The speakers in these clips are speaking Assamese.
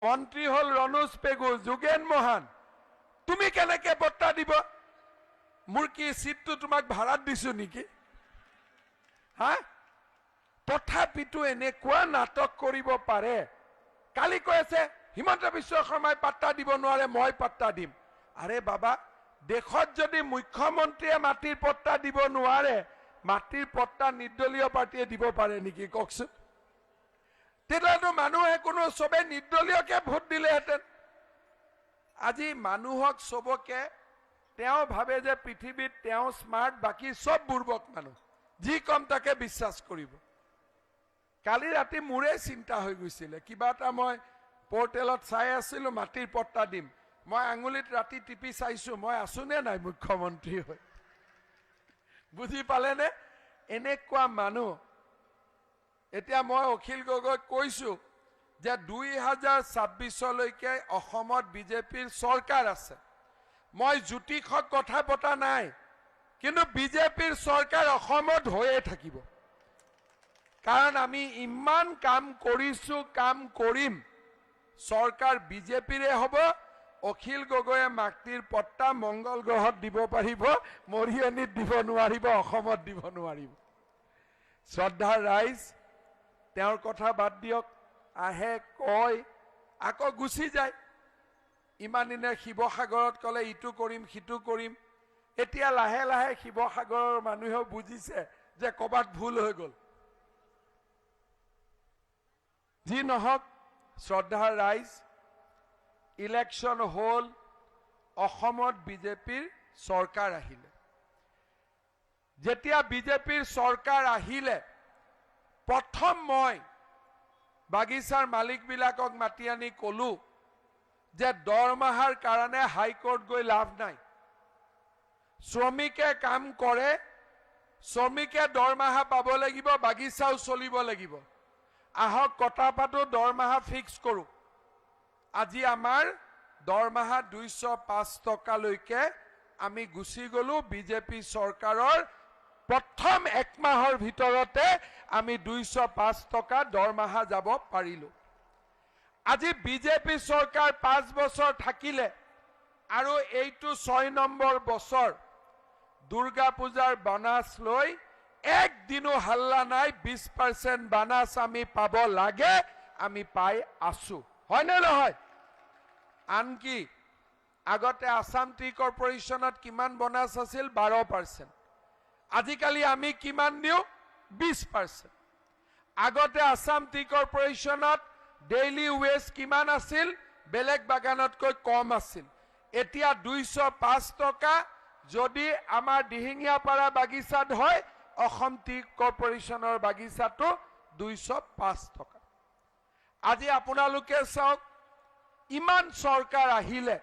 মন্ত্ৰী হল ৰনোজ পেগু, যোগেন মহান, তুমি কেনেকে বৰ্তা দিব? মোৰ কি সিটটো তোমাক ভাড়াত দিছো নেকি? হা? তথাপিতো এনেকুৱা নাটক কৰিব পাৰে। কালি কৈ আছে হিমন্ত বিশ্ব শৰ্মাই পাত্তা দিব নোৱাৰে, মই পাত্তা দিম। আৰে বাবা, দেশত যদি মুখ্যমন্ত্ৰীয়ে মাটিৰ পট্টা দিব নোৱাৰে, মাটিৰ পট্টা নিৰ্দলীয় পাৰ্টিয়ে দিব পাৰে নেকি কওকচোন? তেতিয়াতো মানুহে কোনো চবে নিৰ্দলীয়কে ভোট দিলেহেঁতেন। আজি মানুহক চবকে তেওঁ ভাবে যে পৃথিৱীত তেওঁ স্মাৰ্ট, বাকী সব বুৰ্বক মানুহ, যি কম তাকে বিশ্বাস কৰিব। কালি ৰাতি মোৰে চিন্তা হৈ গৈছিলে, কিবা এটা মই পোৰ্টেলত চাই আছিলো, মাটিৰ পট্টা দিম। মই আঙুলিত ৰাতি টিপি চাইছো মই আছো নে নাই মুখ্যমন্ত্ৰী হৈ। বুজি পালেনে? এনেকুৱা মানুহ। এতিয়া মই অখিল গগৈক কৈছো যে 2026লৈকে অসমত বিজেপিৰ চৰকাৰ আছে। মই জ্যোতিষক কথা পতা নাই, কিন্তু বিজেপিৰ চৰকাৰ অসমত হৈয়ে থাকিব। কাৰণ আমি ইমান কাম কৰিছো, কাম কৰিম। চৰকাৰ বিজেপিৰে হ'ব। অখিল গগৈয়ে মাটিৰ পট্টা মংগল গ্ৰহত দিব পাৰিব, মৰিয়নিত দিব নোৱাৰিব, অসমত দিব নোৱাৰিব। শ্ৰদ্ধাৰ ৰাইজ, তেওঁৰ কথা বাদ দিয়ক, আহে কয় আকৌ গুচি যায়। ইমান দিনে শিৱসাগৰত ক'লে ইটো কৰিম সিটো কৰিম। এতিয়া লাহে লাহে শিৱসাগৰৰ মানুহেও বুজিছে যে ক'বাত ভুল হৈ গ'ল। যি নহওক, শ্ৰদ্ধাৰ ৰাইজ, ইলেকশ্যন হ'ল, অসমত বিজেপিৰ চৰকাৰ আহিলে। যেতিয়া বিজেপিৰ চৰকাৰ আহিলে, প্ৰথম মই বাগিচাৰ মালিকবিলাকক মাতি আনি ক'লো যে দৰমহাৰ কাৰণে হাইকোৰ্ট গৈ লাভ নাই। শ্ৰমিকে কাম কৰে, শ্ৰমিকে দৰমহা পাব লাগিব, বাগিচাও চলিব লাগিব। আহক কটাপাতো দৰমহা ফিক্স কৰো। আজি আমাৰ দৰমহা 205 টকালৈকে আমি গুচি গলো। বিজেপি চৰকাৰৰ প্ৰথম এক মাহৰ ভিতৰতে আমি 205 টকা দৰমহা যাব পাৰিলো। আজি বিজেপি চৰকাৰ 5 বছৰ থাকিলে আৰু এইটো 6 নম্বৰ বছৰ। দুৰ্গা পূজাৰ বানাস লৈ একদিনো হাল্লা নাই। 20% বানাস আমি পাব লাগে, আমি পাই আছো, হয় নে নহয়? আনকি আগতে আসাম টি কৰ্পোৰেশ্যনত কিমান বনাস আছিল? 12%। আজিকালি আমি কিমান দিও? 20%। আগতে আসাম টি কৰ্পোৰেশ্যনত ডেইলি ৱেজ কিমান আছিল? বেলেগ বাগানতকৈ কম আছিল। এতিয়া 205 টকা। যদি আমাৰ দিহিঙীয়াপাৰা বাগিচাত হয়, অসম টি কৰ্পোৰেশ্যনৰ বাগিচাটো 205 টকা। আজি আপোনালোকে চাওক, ইমান চৰকাৰ আহিলে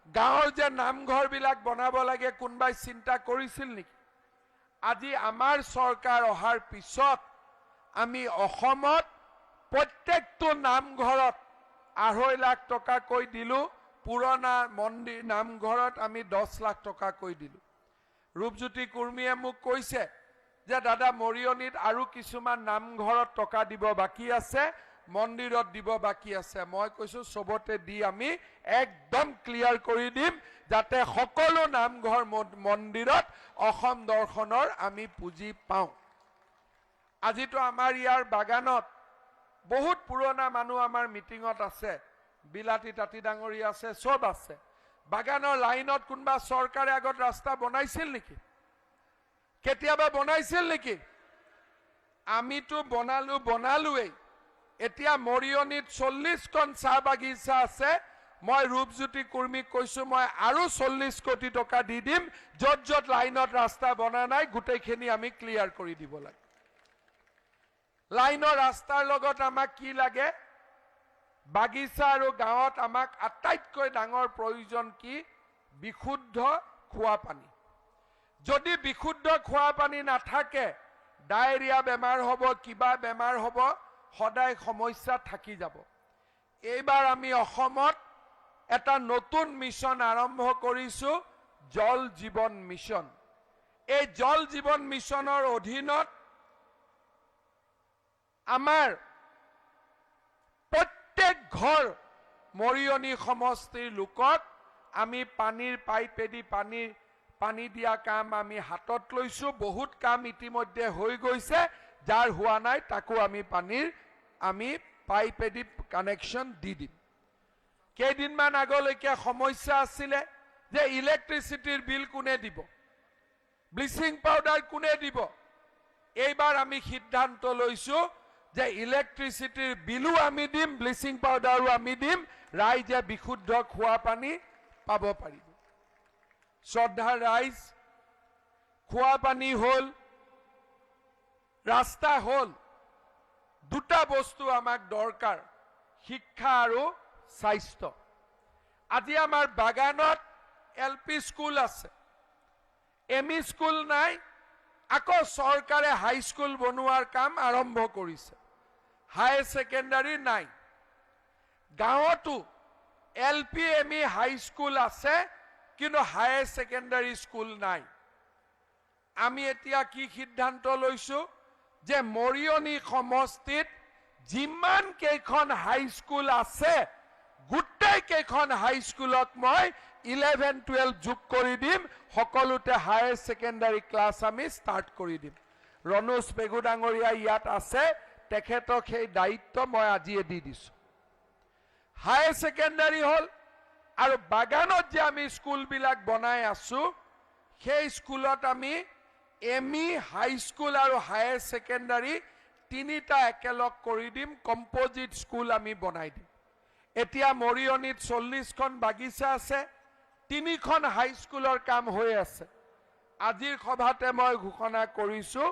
গাঁৱৰ যে নামঘৰবিলাক বনাব লাগে কোনবাই চিন্তা কৰিছিল নেকি? আজি আমাৰ চৰকাৰ অহাৰ পিছত আমি অসমত প্ৰত্যেকটো নামঘৰত 2.5 লাখ টকাকৈ দিলো। পুৰণা মন্দিৰ নামঘৰত আমি 10 লাখ টকাকৈ দিলো। ৰূপজ্যোতি কুৰ্মীয়ে মোক কৈছে যে দাদা মৰিয়নিত আৰু কিছুমান নামঘৰত টকা দিব বাকী আছে, মন্দিৰত দিব বাকী আছে। মই কৈছো সবতে দি আমি একদম ক্লিয়াৰ কৰি দিম, যাতে সকলো নামঘৰ মন্দিৰত অসম দৰ্শনৰ আমি পুঁজি পাওঁ। আজিতো আমাৰ ইয়াৰ বাগানত বহুত পুৰণা মানুহ আমাৰ মিটিঙত আছে, বিলাতী তাঁতী ডাঙৰী আছে, সব আছে। বাগানৰ লাইনত কোনবা চৰকাৰে আগত ৰাস্তা বনাইছিল নেকি? কেতিয়াবা বনাইছিল নেকি? আমিতো বনালোৱেই। এতিয়া মৰিয়নিত 40খন চাহ বাগিচা আছে। মই ৰূপজ্যোতি কুৰ্মীক কৈছো মই আৰু 40 কোটি টকা দি দিম, য'ত য'ত লাইনত ৰাস্তা বনা নাই গোটেইখিনি আমি ক্লিয়াৰ কৰি দিব লাগে। লাইনৰ ৰাস্তাৰ লগত আমাক কি লাগে? বাগিচা আৰু গাঁৱত আমাক আটাইতকৈ ডাঙৰ প্ৰয়োজন কি? বিশুদ্ধ খোৱা পানী। যদি বিশুদ্ধ খোৱা পানী নাথাকে, ডায়েৰিয়া বেমাৰ হ'ব, কিবা বেমাৰ হ'ব, সদায় সমস্যা থাকি যাব। এইবাৰ আমি অসমত এটা নতুন মিছন আৰম্ভ কৰিছো, জল জীৱন মিছন। এই জল জীৱন মিছনৰ অধীনত আমাৰ প্ৰত্যেক ঘৰ মৰিয়নি সমষ্টিৰ লোকক আমি পানীৰ পাইপেদি পানী দিয়া কাম আমি হাতত লৈছো। বহুত কাম ইতিমধ্যে হৈ গৈছে, যাৰ হোৱা নাই তাকো আমি পানীৰ পাইপেদি কানেকশ্যন দি দিম। কেইদিনমান আগলৈকে সমস্যা আছিলে যে ইলেক্ট্ৰিচিটিৰ বিল কোনে দিব, ব্লিচিং পাউডাৰ কোনে দিব। এইবাৰ আমি সিদ্ধান্ত লৈছো যে ইলেক্ট্ৰিচিটিৰ বিলো আমি দিম, ব্লিচিং পাউডাৰো আমি দিম, ৰাইজে বিশুদ্ধ খোৱা পানী পাব পাৰিব। শ্ৰদ্ধাৰ ৰাইজ, খোৱা পানী হ'ল, ৰাস্তা হ'ল, দুটা বস্তু আমাক দৰকাৰ, শিক্ষা আৰু স্বাস্থ্য। আজি আমাৰ বাগানত LP স্কুল আছে, ME স্কুল নাই, আকৌ চৰকাৰে হাইস্কুল বনোৱাৰ কাম আৰম্ভ কৰিছে, হায়াৰ ছেকেণ্ডাৰী নাই। গাঁৱতো LP ME হাইস্কুল আছে, কিন্তু হায়াৰ ছেকেণ্ডাৰী স্কুল নাই। আমি এতিয়া কি সিদ্ধান্ত লৈছো যে মৰিয়নি সমষ্টিত যিমান কেইখন হাইস্কুল আছে গোটেই কেইখন হাইস্কুলত মই 11-12 যোগ কৰি দিম, সকলোতে হায়াৰ ছেকেণ্ডাৰী ক্লাছ আমি ষ্টাৰ্ট কৰি দিম। ৰণোজ পেগু ডাঙৰীয়া ইয়াত আছে, তেখেতক সেই দায়িত্ব মই আজিয়ে দি দিছো। হায়াৰ ছেকেণ্ডাৰী হ'ল আৰু বাগানত যে আমি স্কুলবিলাক বনাই আছো, সেই স্কুলত আমি ME হাইস্কুল আৰু হায়াৰ ছেকেণ্ডাৰী তিনিটা একেলগ কৰি দিম, কম্পজিট স্কুল আমি বনাই দিম। এতিয়া মৰিয়নিত 40খন বাগিচা আছে, 3খন হাইস্কুলৰ কাম হৈ আছে। আজিৰ সভাতে মই ঘোষণা কৰিছো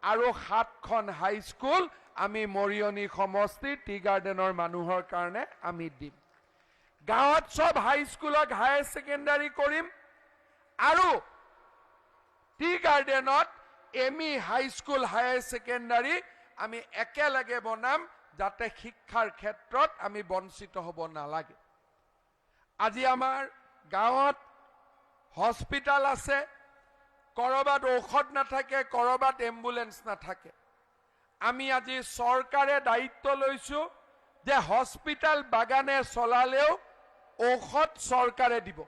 আৰু 7খন হাইস্কুল আমি মৰিয়নি সমষ্টিৰ টি গাৰ্ডেনৰ মানুহৰ কাৰণে আমি দিম। গাঁৱত সব হাইস্কুলক হায়াৰ ছেকেণ্ডাৰী কৰিম আৰু টি গাৰ্ডেনত ME হাইস্কুল হায়াৰ ছেকেণ্ডাৰী আমি একেলগে বনাম, যাতে শিক্ষাৰ ক্ষেত্ৰত আমি বঞ্চিত হ'ব নালাগে। আজি আমাৰ গাঁৱত হস্পিটাল আছে, কৰবাত ঔষধ নাথাকে, কৰবাত এম্বুলেন্স নাথাকে। আমি আজি চৰকাৰে দায়িত্ব লৈছো যে হস্পিটাল বাগানে চলালেও ঔষধ চৰকাৰে দিব,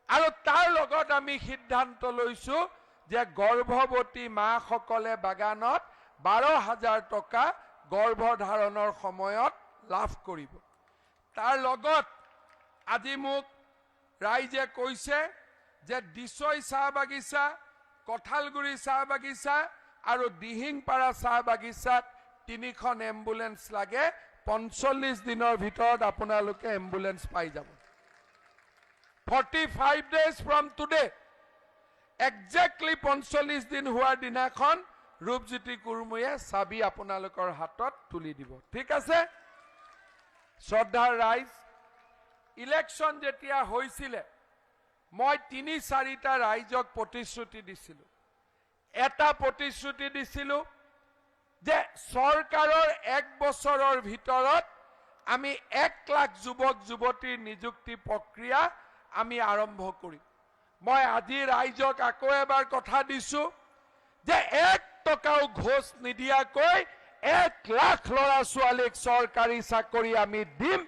আৰু তাৰ লগত আমি সিদ্ধান্ত লৈছো যে গৰ্ভৱতী মাসকলে বাগানত 12,000 টকা গৰ্ভধাৰণৰ সময়ত লাভ কৰিব। তাৰ লগত আজি মোক ৰাইজে কৈছে যে দিছৈ চাহ বাগিচা, কঁঠালগুৰি চাহ বাগিচা আৰু দিহিংপাৰা চাহ বাগিচাত 3খন এম্বুলেন্স লাগে। 45 দিনৰ ভিতৰত আপোনালোকে এম্বুলেন্স পাই যাব। 45 days from today, exactly 45 দিন হোৱাৰ দিনাখন ৰূপজ্যোতি কুৰ্মুয়ে চাবি আপোনালোকৰ হাতত তুলি দিব। ঠিক আছে? শ্ৰদ্ধাৰ ৰাইজ, ইলেকশ্যন যেতিয়া হৈছিলে মই 3-4টা ৰাইজক প্ৰতিশ্ৰুতি দিছিলো। এটা প্ৰতিশ্ৰুতি দিছিলো যে চৰকাৰৰ 1 বছৰৰ ভিতৰত আমি 1 লাখ যুৱক যুৱতীৰ নিযুক্তি প্ৰক্ৰিয়া আমি আৰম্ভ কৰিম। মই আজি ৰাইজক আকৌ এবাৰ কথা দিছো যে 1 টকাও ঘোষ নিদিয়াকৈ 1 লাখ ল'ৰা ছোৱালীক চৰকাৰী চাকৰি আমি দিম।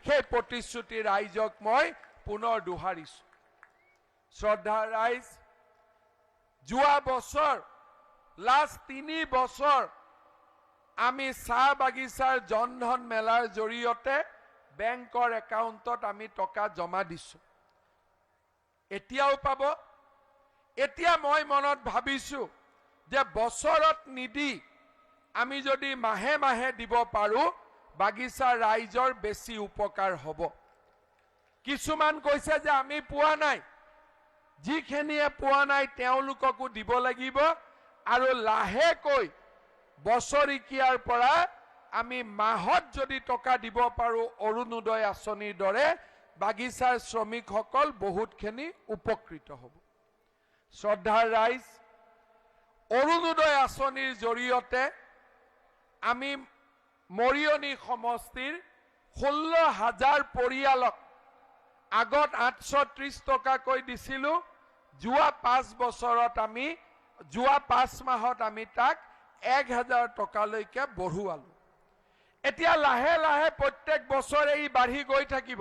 সেই প্ৰতিশ্ৰুতি ৰাইজক মই পুনৰ দোহাৰিছো। শ্ৰদ্ধাৰ ৰাইজ, যোৱা বছৰ লাষ্ট 3 বছৰ আমি চাহ বাগিচাৰ জনধন মেলাৰ জৰিয়তে বেংকৰ একাউণ্টত আমি টকা জমা দিছো। এতিয়াও পাব। এতিয়া মই মনত ভাবিছো যে বছৰত নিদি আমি যদি মাহে মাহে দিব পাৰো, বাগিচাৰ ৰাইজৰ বেছি উপকাৰ হ'ব। কিছুমান কৈছে যে আমি পোৱা নাই, যিখিনিয়ে পোৱা নাই তেওঁলোককো দিব লাগিব, আৰু লাহেকৈ বছৰিকীয়াৰ পৰা আমি মাহত যদি টকা দিব পাৰো অৰুণোদয় আঁচনিৰ দৰে, বাগিচাৰ শ্ৰমিকসকল বহুতখিনি উপকৃত হ'ব। শ্ৰদ্ধাৰ ৰাইজ, অৰুণোদয় আঁচনিৰ জৰিয়তে আমি মৰিয়নি সমষ্টিৰ 16,000 পৰিয়ালক আগত 830 টকাকৈ দিছিলো, যোৱা 5 বছৰত আমি যোৱা 5 মাহত আমি তাক 1,000 টকালৈকে বঢ়ুৱালো। এতিয়া লাহে লাহে প্ৰত্যেক বছৰে ই বাঢ়ি গৈ থাকিব।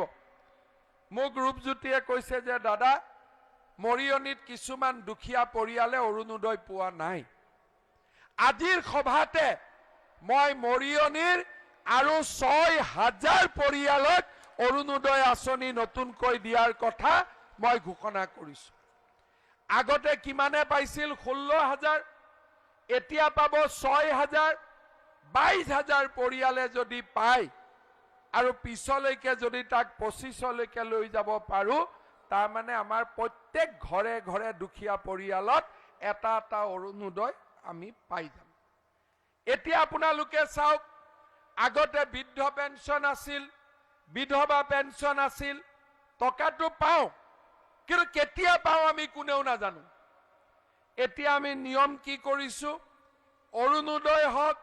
মোক ৰূপজ্যোতিয়ে কৈছে যে দাদা মৰিয়নিত কিছুমান দুখীয়া পৰিয়ালে অৰুণোদয় পোৱা নাই। আজিৰ সভাতে মই মৰিয়নিৰ আৰু ৬,০০০ পৰিয়ালক অৰুণোদয় আঁচনি নতুনকৈ দিয়াৰ কথা মই ঘোষণা কৰিছো। আগতে কিমানে পাইছিল? ১৬,০০০, এতিয়া পাব ৬,০০০। ২২,০০০ পৰিয়ালে যদি পায় আৰু পিছলৈকে যদি তাক ২৫লৈকে লৈ যাব পাৰো, তাৰ মানে আমাৰ প্ৰত্যেক ঘৰে ঘৰে দুখীয়া পৰিয়ালত এটা এটা অৰুণোদয় আমি পাই যাম। এতিয়া আপোনালোকে চাওক, আগতে বৃদ্ধ পেঞ্চন আছিল, বিধৱা পেঞ্চন আছিল, টকাটো পাওঁ, কিন্তু কেতিয়া পাওঁ আমি কোনেও নাজানো। এতিয়া আমি নিয়ম কি কৰিছো? অৰুণোদয় হওক,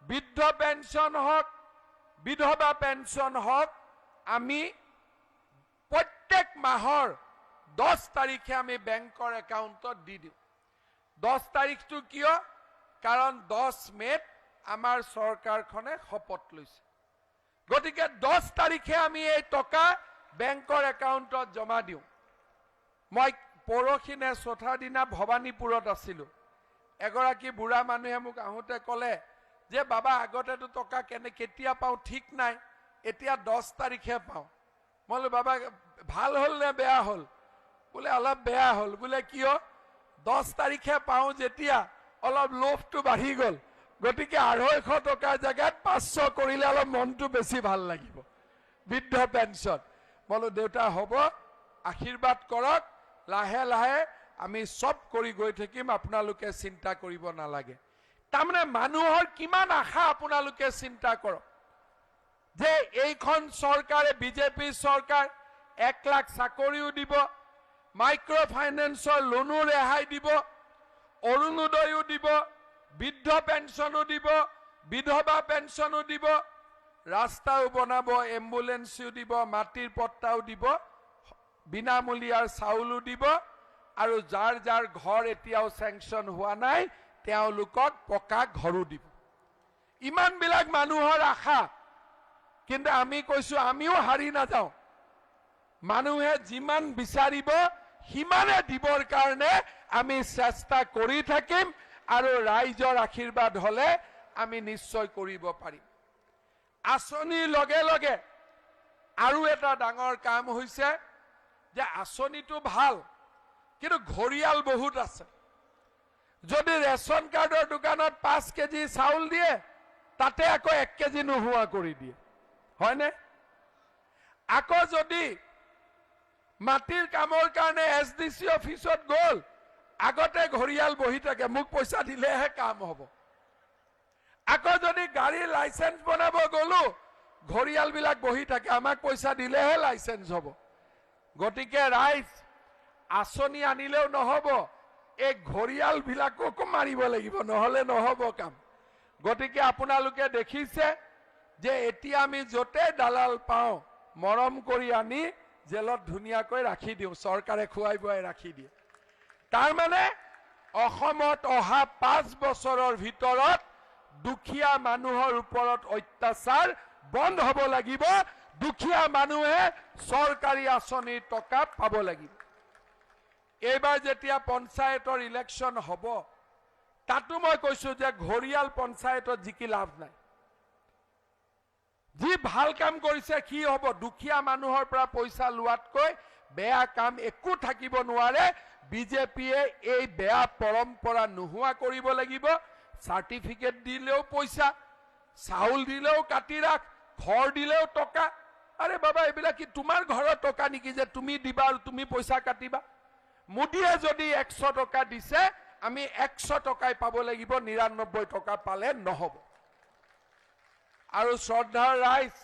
বৃদ্ধ পেঞ্চন হওক, বিধৱা পেঞ্চন হওক, আমি প্ৰত্যেক মাহৰ 10 তাৰিখে আমি বেংকৰ একাউণ্টত দি দিওঁ। 10 তাৰিখটো কিয়? কাৰণ 10 মেত আমাৰ চৰকাৰখনে শপত লৈছে। গতিকে 10 তাৰিখে আমি এই টকা বেংকৰ একাউণ্টত জমা দিওঁ। মই পৰহিনে চতুৰ্থ দিনা ভৱানীপুৰত আছিলো। এগৰাকী বুঢ়া মানুহে মোক আহোঁতে ক'লে যে বাবা আগতেতো টকা কেতিয়া পাওঁ ঠিক নাই, এতিয়া 10 তাৰিখে পাওঁ। মই বোলো বাবা ভাল হ'ল নে বেয়া হ'ল? বোলে অলপ বেয়া হ'ল। বোলে কিয়? 10 তাৰিখে পাওঁ যেতিয়া অলপ লোভটো বাঢ়ি গ'ল, গতিকে ২৫০ টকাৰ জেগাত ৫০০ কৰিলে অলপ মনটো বেছি ভাল লাগিব। বৃদ্ধ পেঞ্চন। মই বোলো দেউতা হ'ব, আশীৰ্বাদ কৰক, লাহে লাহে আমি চব কৰি গৈ থাকিম, আপোনালোকে চিন্তা কৰিব নালাগে। তাৰমানে মানুহৰ কিমান আশা আপোনালোকে চিন্তা কৰক যে এইখন চৰকাৰে, বিজেপি চৰকাৰ 1 লাখ চাকৰিও দিব, মাইক্ৰ' ফাইনেন্সৰ লোনো ৰেহাই দিব, অৰুণোদয়ো দিব, বৃদ্ধ পেঞ্চনো দিব, বিধৱা পেঞ্চনো দিব, ৰাস্তাও বনাব, এম্বুলেন্সও দিব, মাটিৰ পট্টাও দিব, বিনামূলীয়াৰ চাউলো দিব, আৰু যাৰ যাৰ ঘৰ এতিয়াও চেংচন হোৱা নাই তেওঁলোকক পকা ঘৰো দিব। ইমানবিলাক মানুহৰ আশা। কিন্তু আমি কৈছো আমিও হাৰি নাযাওঁ। মানুহে যিমান বিচাৰিব সিমানে দিবৰ কাৰণে আমি চেষ্টা কৰি থাকিম, আৰু ৰাইজৰ আশীৰ্বাদ হলে আমি নিশ্চয় কৰিব পাৰিম। আঁচনিৰ লগে লগে আৰু এটা ডাঙৰ কাম হৈছে যে আঁচনিটো ভাল, কিন্তু ঘৰিয়াল বহুত আছে। যদি ৰেচন কাৰ্ডৰ দোকানত 5 কেজি চাউল দিয়ে, তাতে আকৌ 1 কেজি নোহোৱা কৰি দিয়ে, হয়নে? আকৌ যদি মাটিৰ কামৰ কাৰণে SDC অফিচত গ'ল, আগতে ঘৰিয়াল বহি থাকে, মোক পইচা দিলেহে কাম হ'ব। আকৌ যদি গাড়ীৰ লাইচেন্স বনাব গ'লো, ঘৰিয়ালবিলাক বহি থাকে, আমাক পইচা দিলেহে লাইচেন্স হ'ব। গতিকে ৰাইজ, আঁচনি আনিলেও নহ'ব, এই ঘৰিয়ালবিলাককো মাৰিব লাগিব, নহ'লে নহ'ব কাম। গতিকে আপোনালোকে দেখিছে যে এতিয়া আমি য'তে দালাল পাওঁ মৰম কৰি আনি জেলত ধুনীয়াকৈ ৰাখি দিওঁ, চৰকাৰে খুৱাই বুৱাই ৰাখি দিয়ে। তাৰমানে অসমত অহা 5 বছৰৰ ভিতৰত দুখীয়া মানুহৰ ওপৰত অত্যাচাৰ বন্ধ হ'ব লাগিব, দুখীয়া মানুহে চৰকাৰী আঁচনিৰ টকা পাব লাগিব। এইবাৰ যেতিয়া পঞ্চায়তৰ ইলেকশ্যন হ'ব, তাতো মই কৈছো যে ঘৰিয়াল পঞ্চায়তত জিকি লাভ নাই। যি ভাল কাম কৰিছে কি হ'ব? দুখীয়া মানুহৰ পৰা পইচা লোৱাতকৈ বেয়া কাম একো থাকিব নোৱাৰে। বিজেপিয়ে এই বেয়া পৰম্পৰা নোহোৱা কৰিব লাগিব। চাৰ্টিফিকেট দিলেও পইচা, চাউল দিলেও কাটি ৰাখ, ঘৰ দিলেও টকা। আৰে বাবা, এইবিলাক কি তোমাৰ ঘৰৰ টকা নেকি যে তুমি দিবা আৰু তুমি পইচা কাটিবা? মোদীয়ে যদি 100 টকা দিছে, আমি 100 টকাই পাব লাগিব, 99 টকা পালে নহ'ব। আৰু শ্ৰদ্ধাৰ ৰাইজ,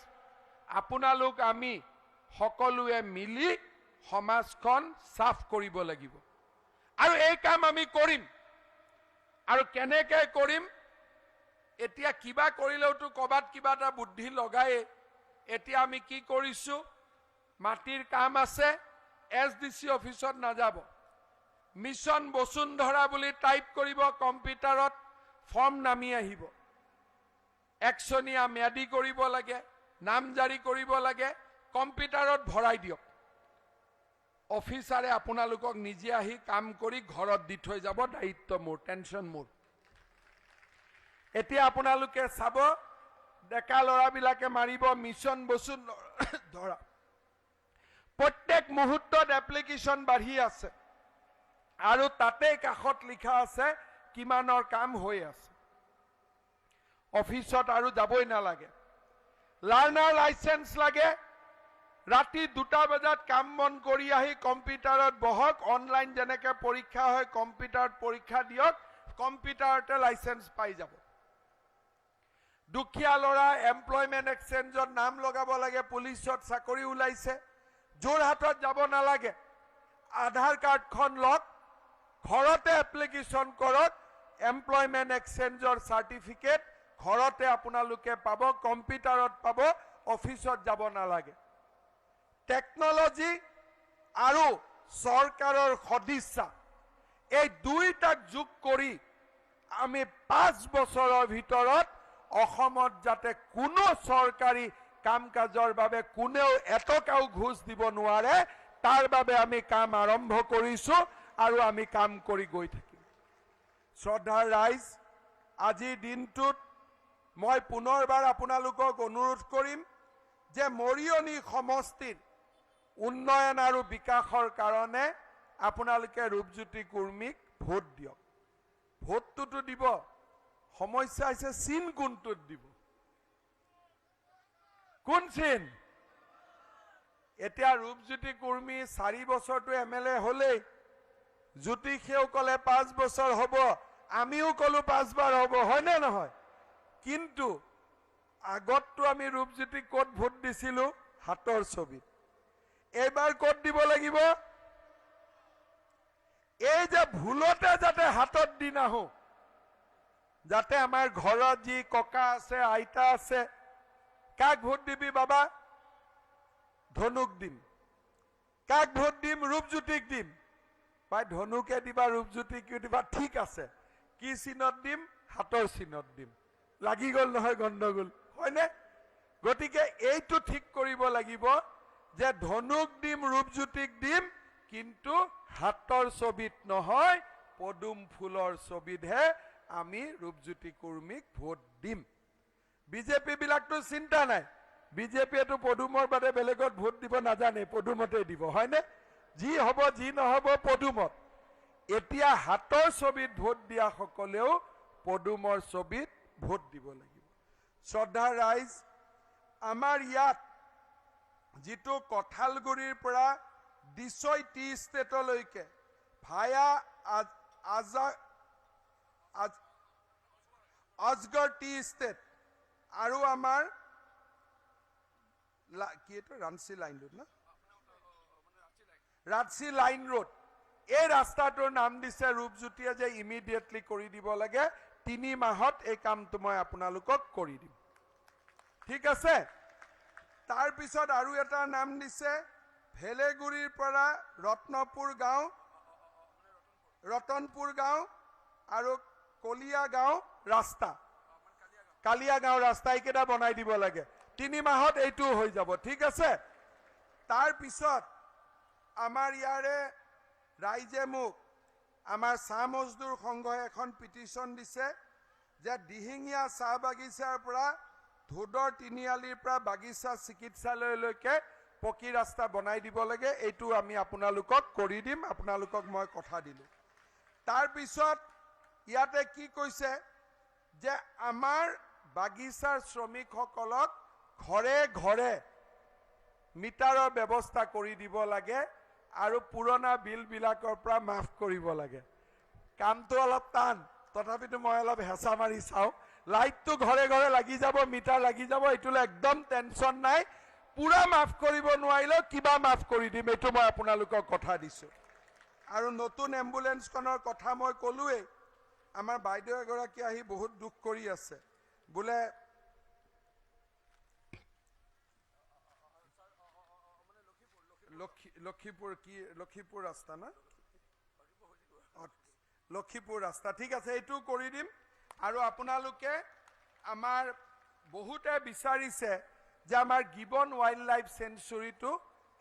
আপোনালোক আমি সকলোৱে মিলি সমাজখন সাফ কৰিব লাগিব, আৰু এই কাম আমি কৰিম। আৰু কেনেকৈ কৰিম? এতিয়া কিবা কৰিলেওতো ক'বাত কিবা এটা বুদ্ধি লগাই। এতিয়া আমি কি কৰিছো? মাটিৰ কাম আছে, SDC অফিচত নাযাব, মিছন বসুন্ধৰা বুলি টাইপ কৰিব কম্পিউটাৰত, ফৰ্ম নামি আহিব। একশনীয়া ম্যাদি কৰিব লাগে, নামজাৰি কৰিব লাগে, কম্পিউটাৰত ভৰাই দিয়ক। অফিচাৰে আপোনালোকক নিজে আহি কাম কৰি ঘৰত দি থৈ যাব, দায়িত্ব মোৰ, টেনশ্যন মোৰ। এতিয়া আপোনালোকে চাব, ডেকা ল'ৰাবিলাকে মাৰিব মিছন বসুন্ধৰা, প্ৰত্যেক মুহূৰ্তত এপ্লিকেশ্যন বাঢ়ি আছে আৰু তাতে কাষত লিখা আছে কিমানৰ কাম হৈ আছে। অফিসত আৰু যাবই নালাগে। লাৰ্নাৰ লাইসেন্স লাগে, ৰাতি 2টা বজাত কাম বন কৰি আহি কম্পিউটাৰত বহক, অনলাইন যেনেকে পৰীক্ষা হয় কম্পিউটাৰত পৰীক্ষা দিয়ক, কম্পিউটাৰতে লাইসেন্স পাই যাব। দুখীয়া ল'ৰা এমপ্লয়মেণ্ট এক্সচেঞ্জত নাম লগাব লাগে, পুলিচত চাকৰি ওলাইছে, যোৰহাটত যাব নালাগে, আধাৰ কাৰ্ডখন লওক, ঘৰতে এপ্লিকেশ্যন কৰক, এমপ্লয়মেণ্ট এক্সচেঞ্জৰ চাৰ্টিফিকেট ঘৰতে আপোনালোকে পাব, কম্পিউটাৰত পাব, অফিসত যাব নালাগে। টেকনলজি আৰু চৰকাৰৰ সদিচ্ছা এই দুইটাক যোগ কৰি আমি 5 বছৰৰ ভিতৰত অসমত যাতে কোনো চৰকাৰী কাম কাজৰ বাবে কোনেও এটকাও ঘুষ দিব নোৱাৰে, তাৰ বাবে আমি কাম আৰম্ভ কৰিছো আৰু আমি কাম কৰি গৈ থাকিম। শ্ৰদ্ধাৰ ৰাইজ, আজিৰ দিনটোত মই পুনৰবাৰ আপোনালোকক অনুৰোধ কৰিম যে মৰিয়নি সমষ্টিৰ উন্নয়ন আৰু বিকাশৰ কাৰণে আপোনালোকে ৰূপজ্যোতি কুৰ্মীক ভোট দিয়ক। ভোটটোতো দিব, সমস্যা হৈছে চিন কোনটোত দিব, কোন চিন? এতিয়া ৰূপজ্যোতি কুৰ্মী 4 বছৰটো এমএলএ হলেই, জ্যোতিষেও কলে 5 বছৰ হ'ব, আমিও কলো 5 বাৰ হ'ব, হয় নে নহয়? কিন্তু আগততো আমি ৰূপজ্যোতিক ক'ত ভোট দিছিলো? হাতৰ ছবিত। এইবাৰ ক'ত দিব লাগিব? এই যে ভুলতে যাতে হাতত দি নাহো, যাতে আমাৰ ঘৰত যি ককা আছে, আইতা আছে, কাক ভোট দিবি বাবা? ধনুক দিম। কাক ভোট দিম? ৰূপজ্যোতিক দিম। ভাই ধনুকে দিবা, ৰূপজ্যোতিকে দিবা, ঠিক আছে। কি চিনত দিম? হাতৰ চিনত দিম। লাগি গল নহয় গণ্ডগোল, হয়নে? গতিকে এইটো ঠিক কৰিব লাগিব যে ধনুক দিম, ৰূপজ্যোতিক দিম, কিন্তু হাতৰ ছবিত নহয়, পদুম ফুলৰ ছবিতহে আমি ৰূপজ্যোতি কুৰ্মীক ভোট দিম। বিজেপি বিলাকতো চিন্তা নাই, বিজেপিয়েতো পদুমৰ বাদে বেলেগত ভোট দিব নাজানে, পদুমতে দিব, হয়নে? যি হ'ব যি নহ'ব পদুমত। এতিয়া হাতৰ ছবিত ভোট দিয়া সকলেও পদুমৰ ছবিত ভোট দিব লাগিব। শ্ৰদ্ধাৰ ৰাইজ, আমাৰ ইয়াত যিটো কঁঠালগুৰিৰ পৰা দিছৈ টি ষ্টেটলৈকে ভায়া আজগৰ টি ষ্টেট আৰু আমাৰ কি এইটো ৰাঞ্চি লাইন ৰোড না, ৰাঞ্চি লাইন ৰোড, এই ৰাস্তাটোৰ নাম দিছে ৰূপজ্যোতিয়ে যে ইমিডিয়েটলি কৰি দিব লাগে। 3 মাহত এই কামটো মই আপোনালোকক কৰি দিম, ঠিক আছে? তাৰ পিছত আৰু এটা নাম দিছে ভেলেগুৰিৰ পৰা ৰত্নপুৰ গাঁও আৰু কলিয়া গাঁও ৰাস্তা, কালিয়া গাঁও ৰাস্তা, এইকেইটা বনাই দিব লাগে। 3 মাহত এইটো হৈ যাব, ঠিক আছে? তাৰ পিছত আমাৰ ইয়াৰে ৰাইজে মোক, আমাৰ চাহ মজদুৰ সংঘই এখন পিটিশ্যন দিছে যে দিহিঙীয়া চাহ বাগিচাৰ পৰা ধোদৰ তিনিআলিৰ পৰা বাগিচা চিকিৎসালয়লৈকে পকী ৰাস্তা বনাই দিব লাগে। এইটো আমি আপোনালোকক কৰি দিম, আপোনালোকক মই কথা দিলো। তাৰ পিছত ইয়াতে কি কৈছে যে আমাৰ বাগিচাৰ শ্ৰমিকসকলক ঘৰে ঘৰে মিটাৰৰ ব্যৱস্থা কৰি দিব লাগে আৰু পুৰণা বিলবিলাকৰ পৰা মাফ কৰিব লাগে। কামটো অলপ টান, তথাপিতো মই অলপ হেঁচা মাৰি চাওঁ। লাইটটো ঘৰে ঘৰে লাগি যাব, মিটাৰ লাগি যাব, এইটোলৈ একদম টেনশ্যন নাই। পুৰা মাফ কৰিব নোৱাৰিলেও কিবা মাফ কৰি দিম, এইটো মই আপোনালোকক কথা দিছো। আৰু নতুন এম্বুলেন্সখনৰ কথা মই ক'লোৱেই। আমাৰ বাইদেউ এগৰাকী আহি বহুত দুখ কৰি আছে, বোলে লক্ষীপুৰ ৰাস্তা না, লক্ষীপুৰ ৰাস্তা, ঠিক আছে, এইটো কৰি দিম। আৰু আপোনালোকে আমাৰ বহুতে বিচাৰিছে যে আমাৰ গিবন ৱাইল্ড লাইফ চেঞ্চুৰীটো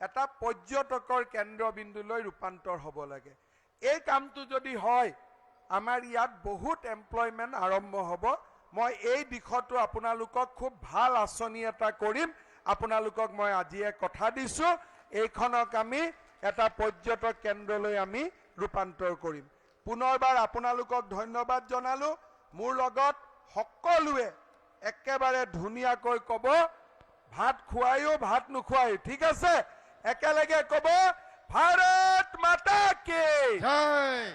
এটা পৰ্যটকৰ কেন্দ্ৰবিন্দুলৈ ৰূপান্তৰ হ'ব লাগে। এই কামটো যদি হয় আমাৰ ইয়াত বহুত এমপ্লয়মেণ্ট আৰম্ভ হ'ব। মই এই দিশতো আপোনালোকক খুব ভাল আঁচনি এটা কৰিম। আপোনালোকক মই আজিয়ে কথা দিছোঁ, এইখনক আমি এটা পৰ্যটক কেন্দ্ৰলৈ আমি ৰূপান্তৰ কৰিম। পুনৰবাৰ আপোনালোকক ধন্যবাদ জনালোঁ। মোৰ লগত সকলোৱে একেবাৰে ধুনীয়াকৈ ক'ব, ভাত খুৱায়ো ভাত নোখোৱায়ো, ঠিক আছে? একেলগে ক'ব, ভাৰত মাতা কি জয়,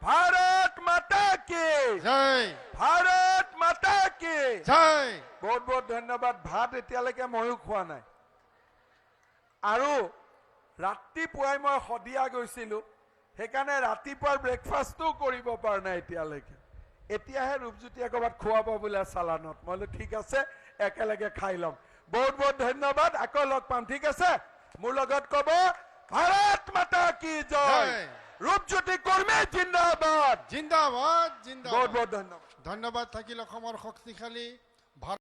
ভাৰত মাতা কি জয়, ভাৰত মাতা কি জয়। বহুত বহুত ধন্যবাদ। ভাত এতিয়ালৈকে ময়ো খোৱা নাই, আৰু ৰাতিপুৱাই মই শদিয়া গৈছিলোঁ, সেইকাৰণে ৰাতিপুৱাৰ ব্ৰেকফাষ্টো কৰিব পৰা নাই এতিয়ালৈকে। এতিয়াহে ৰূপজ্যোতিয়ে ক'ৰবাত খুৱাব বোলে চালানত। মই বোলো ঠিক আছে, একেলগে খাই ল'ম। বহুত বহুত ধন্যবাদ, আকৌ লগ পাম, ঠিক আছে? মোৰ লগত ক'ব, ভাৰত মাতা কি জয়, ৰূপজ্যোতি কৰ্মী জিন্দাবাদ, জিন্দাবাদ, বহুত জিন্দাবাদ। বহুত ধন্যবাদ। ধন্যবাদ থাকিল অসমৰ শক্তিশালী